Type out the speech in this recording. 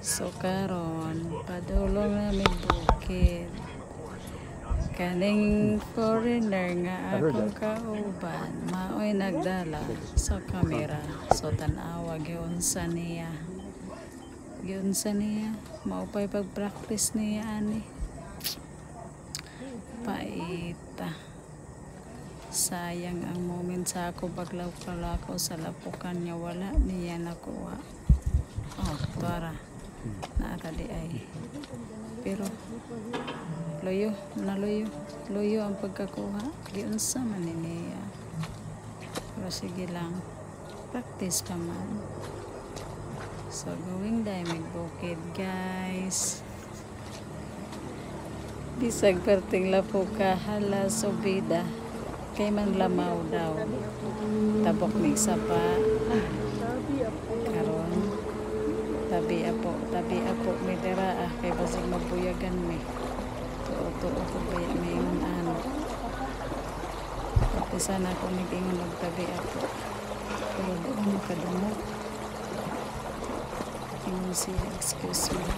So karon padulong na may bukid. Kaning foreigner nga akong kauban, maoy nagdala sa kamera. So tanawa giunsa niya. Giunsa niya, maupay pag-practice niya ani. Paita. Sayang ang moment sa ako paglaw-kalakaw sa lapukan niya, wala niya nakuha. Oh, tara. Naara di ay. Pero luyo ang pagkakuha. Giunsa man niya. Pero sige lang. Practice pa man. So going diamond bukid, guys. Bisag perting lapuka hala subida. Kay man lamaw daw. Tabok mig sapa. Karon tabi apo may dira kay basig mabuyagan mi. Tuo ko baya may ano. Pati sana ko nag-ingon magtabi apo. Pero doon makadumot. Ingon siya, excuse me.